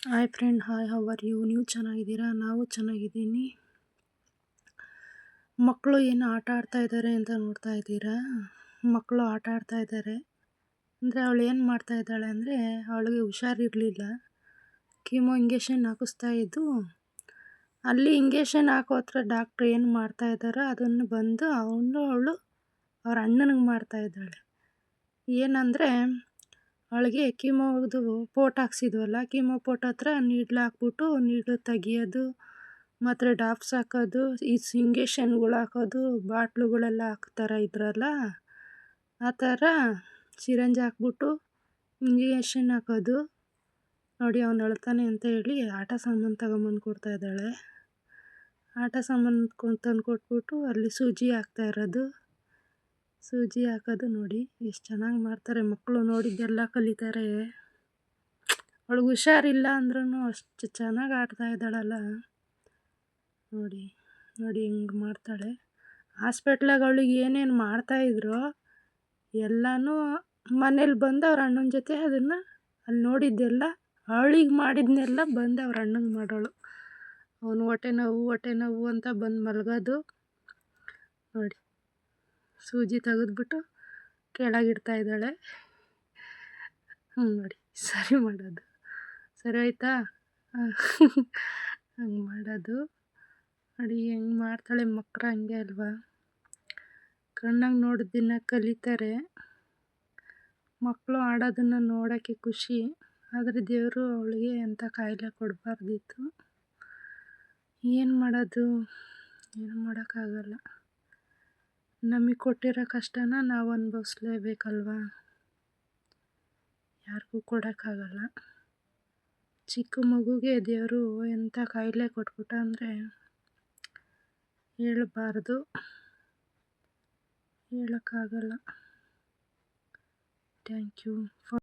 Hi friend, hi, how are you? ನೀವು ಚೆನ್ನಾಗಿದ್ದೀರಾ? ನಾವು ಚೆನ್ನಾಗಿದ್ದೀನಿ. ಮಕ್ಕಳು ಏನು ಆಟ ಆಡ್ತಾ ಇದ್ದಾರೆ ಅಂತ ನೋಡ್ತಾ ಇದ್ದೀರಾ? ಮಕ್ಕಳು ಆಟ ಆಡ್ತಾ ಇದ್ದಾರೆ. ಅಂದರೆ ಅವಳು ಏನು ಮಾಡ್ತಾ ಇದ್ದಾಳೆ ಅಂದರೆ, ಅವಳಿಗೆ ಹುಷಾರಿರಲಿಲ್ಲ. ಕೀಮೋ ಇಂಜೆಕ್ಷನ್ ಹಾಕಿಸ್ತಾ ಇದ್ದು, ಅಲ್ಲಿ ಇಂಜೆಕ್ಷನ್ ಹಾಕೋ ಹತ್ರ ಡಾಕ್ಟ್ರು ಏನು ಮಾಡ್ತಾ ಇದ್ದಾರೋ ಅದನ್ನು ಬಂದು ಅವಳು ಅವ್ರ ಅಣ್ಣನಿಗೆ ಮಾಡ್ತಾ ಇದ್ದಾಳೆ. ಏನಂದರೆ, ಅವಳಿಗೆ ಕೀಮೋದು ಪೋಟ್ ಹಾಕ್ಸಿದ್ವಲ್ಲ, ಕೀಮೋ ಪೋಟ್ ಹತ್ರ ನೀಡ್ಲು ಹಾಕ್ಬಿಟ್ಟು ನೀಡ್ಲು ತೆಗಿಯೋದು, ಮತ್ತು ಡ್ರಾಪ್ಸ್ ಹಾಕೋದು, ಈ ಇಂಜೆಕ್ಷನ್ಗಳು ಹಾಕೋದು, ಬಾಟ್ಲುಗಳೆಲ್ಲ ಹಾಕ್ತಾರೆ ಇದ್ರಲ್ಲ, ಆ ಥರ ಸಿರಂಜ್ ಹಾಕ್ಬಿಟ್ಟು ಇಂಜೆಕ್ಷನ್ ಹಾಕೋದು. ನೋಡಿ, ಅವ್ನು ಅಳ್ತಾನೆ ಅಂತ ಹೇಳಿ ಆಟ ಸಾಮಾನು ತಗೊಂಬಂದು ಕೊಡ್ತಾ ಇದ್ದಾಳೆ. ಆಟ ಸಾಮಾನು ತಂದು ಕೊಟ್ಬಿಟ್ಟು ಅಲ್ಲಿ ಸೂಜಿ ಹಾಕ್ತಾ ಇರೋದು. ಸೂಜಿ ಹಾಕೋದು ನೋಡಿ ಎಷ್ಟು ಚೆನ್ನಾಗಿ ಮಾಡ್ತಾರೆ ಮಕ್ಕಳು. ನೋಡಿದ್ದೆಲ್ಲ ಕಲಿತಾರೆ. ಅವಳಿಗೆ ಹುಷಾರಿಲ್ಲ ಅಂದ್ರೂ ಅಷ್ಟು ಚೆನ್ನಾಗಿ ಆಡ್ತಾ ಇದ್ದಾಳಲ್ಲ. ನೋಡಿ ನೋಡಿ ಹಿಂಗೆ ಮಾಡ್ತಾಳೆ. ಹಾಸ್ಪಿಟ್ಲಾಗ ಅವಳಿಗೆ ಏನೇನು ಮಾಡ್ತಾಯಿದ್ರು ಎಲ್ಲನೂ ಮನೇಲಿ ಬಂದು ಅವ್ರ ಅಣ್ಣನ ಜೊತೆ ಅದನ್ನು ಅಲ್ಲಿ ನೋಡಿದ್ದೆಲ್ಲ ಅವಳಿಗೆ ಮಾಡಿದ್ನೆಲ್ಲ ಬಂದು ಅವ್ರ ಅಣ್ಣಂಗೆ ಮಾಡೋಳು. ಅವನು ಹೊಟ್ಟೆ ನೋವು ಅಂತ ಬಂದು ಮಲಗೋದು. ನೋಡಿ, ಸೂಜಿ ತೆಗೆದ್ಬಿಟ್ಟು ಕೆಳಗಿಡ್ತಾ ಇದ್ದಾಳೆ. ನೋಡಿ, ಸರಿ ಮಾಡೋದು. ಸರಿ ಆಯಿತಾ? ಹಂಗೆ ಮಾಡೋದು ನೋಡಿ, ಹೆಂಗೆ ಮಾಡ್ತಾಳೆ. ಮಕ್ಕಳು ಹಂಗೆ ಅಲ್ವಾ, ಕಣ್ಣಾಗ ನೋಡಿದ್ದನ್ನ ಕಲಿತಾರೆ. ಮಕ್ಕಳು ಆಡೋದನ್ನು ನೋಡೋಕ್ಕೆ ಖುಷಿ. ಆದರೆ ದೇವರು ಅವಳಿಗೆ ಅಂಥ ಕಾಯಿಲೆ ಕೊಡಬಾರ್ದಿತ್ತು. ಏನು ಮಾಡೋದು, ಏನು ಮಾಡೋಕ್ಕಾಗಲ್ಲ. ನಮಗೆ ಕೊಟ್ಟಿರೋ ಕಷ್ಟನ ನಾವು ಅನುಭವಿಸ್ಲೇಬೇಕಲ್ವ, ಯಾರಿಗೂ ಕೊಡೋಕ್ಕಾಗಲ್ಲ. ಚಿಕ್ಕ ಮಗುಗೆ ದೇವರು ಎಂಥ ಕಾಯಿಲೆ ಕೊಟ್ಬಿಟ್ಟ ಅಂದರೆ ಹೇಳಬಾರ್ದು, ಹೇಳೋಕ್ಕಾಗಲ್ಲ. Thank you for